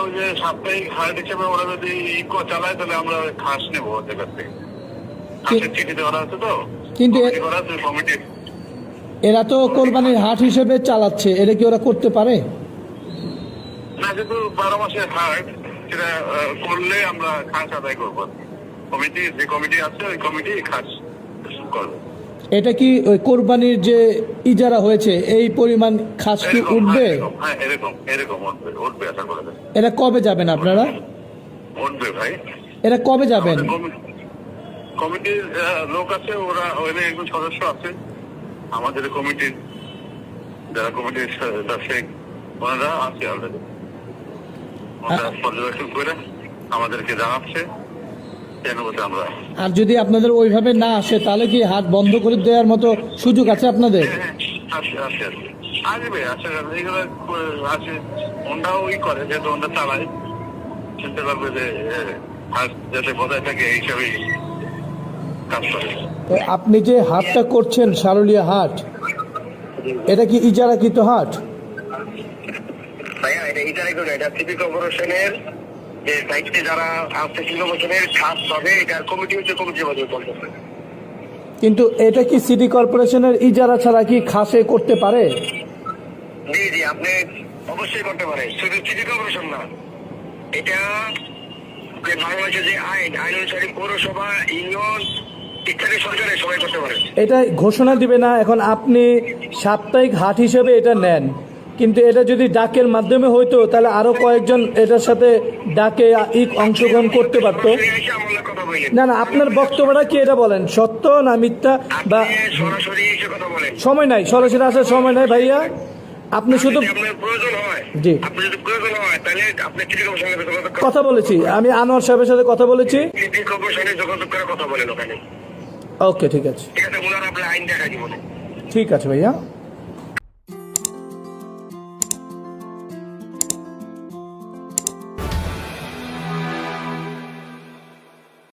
ওই যে সাপ্তাহিক হাট হিসেবে ওরা যদি ইকো চালায় তাহলে আমরা খাস নেবো ওদের কাছ থেকে। খাসের চিঠি দেওয়া আছে তো, কিন্তু করা আছে কমিটি। এরা তো কোরবানির হাট হিসেবে চালাচ্ছে, এটা কি ওরা করতে পারে না? কিন্তু 12 মাসের হাট, সেটা করলে আমরা খাস আদায় করবো। কমিটি, যে কমিটি আছে ওই কমিটি খাস করবে। এটা কি ওই কোরবানির যে ইজারা হয়েছে এই পরিমাণ খাস কি উঠবে? হ্যাঁ, এরকম উঠবে আশা করা যায়। এরা কবে যাবেন আপনারা? উঠবে ভাই। এরা কবে যাবেন? কমিটির লোক আছে, ওরা ওখানে একজন সদস্য আছে আমাদের কমিটির, যারা কমিটির ব্যবসায়িক ওনারা আছে অলরেডি। ওনারা পর্যবেক্ষণ করে আমাদেরকে জানাচ্ছে। আমরা, আর যদি আপনাদের ওইভাবে না আসে তাহলে কি হাট বন্ধ করে দেওয়ার মতো সুযোগ আছে আপনাদের? আসবে এগুলো আছে। ওনারাও করে, যেহেতু ওনারা চালায়, চিনতে পারবে যে হাট যাতে বজায় থাকে এই হিসাবেই কাজ করে। আপনি যে হাটটা করছেন সারুলিয়া হাট, এটা কি ইজারাকৃত হাট? ভাইয়া এটা ইজারাকৃত, এটা সিটি কর্পোরেশনের যে দায়িত্বে যারা আছে, সিটি কর্পোরেশনের খাস হবে, এটার কমিটি হচ্ছে, কমিটির মাধ্যমে চলতেছে। কিন্তু এটা কি সিটি কর্পোরেশনের ইজারা ছাড়া কি খাসে করতে পারে? জি জি, আপনি অবশ্যই করতে পারে। শুধু সিটি কর্পোরেশন না, এটা বাংলাদেশের যে আইন অনুসারে পৌরসভা, ইউনিয়ন ইত্যাদি সরকারের সবাই করতে পারে। এটা ঘোষণা দিবে না? এখন আপনি সাপ্তাহিক হাট হিসেবে এটা নেন, কিন্তু এটা যদি ডাকের মাধ্যমে হইতো তাহলে আরো কয়েকজন এটার সাথে ডাকে অংশগ্রহণ করতে পারত। না না, আপনার বক্তব্যটা কি এটা বলেন, সত্য না মিথ্যা? বা সময় নাই, সরাসরি আসার সময় নাই ভাইয়া। আপনি শুধু জি কথা বলেছি, আমি আনোয়ার সাহেবের সাথে কথা বলেছি। ওকে, ঠিক আছে, ঠিক আছে ভাইয়া।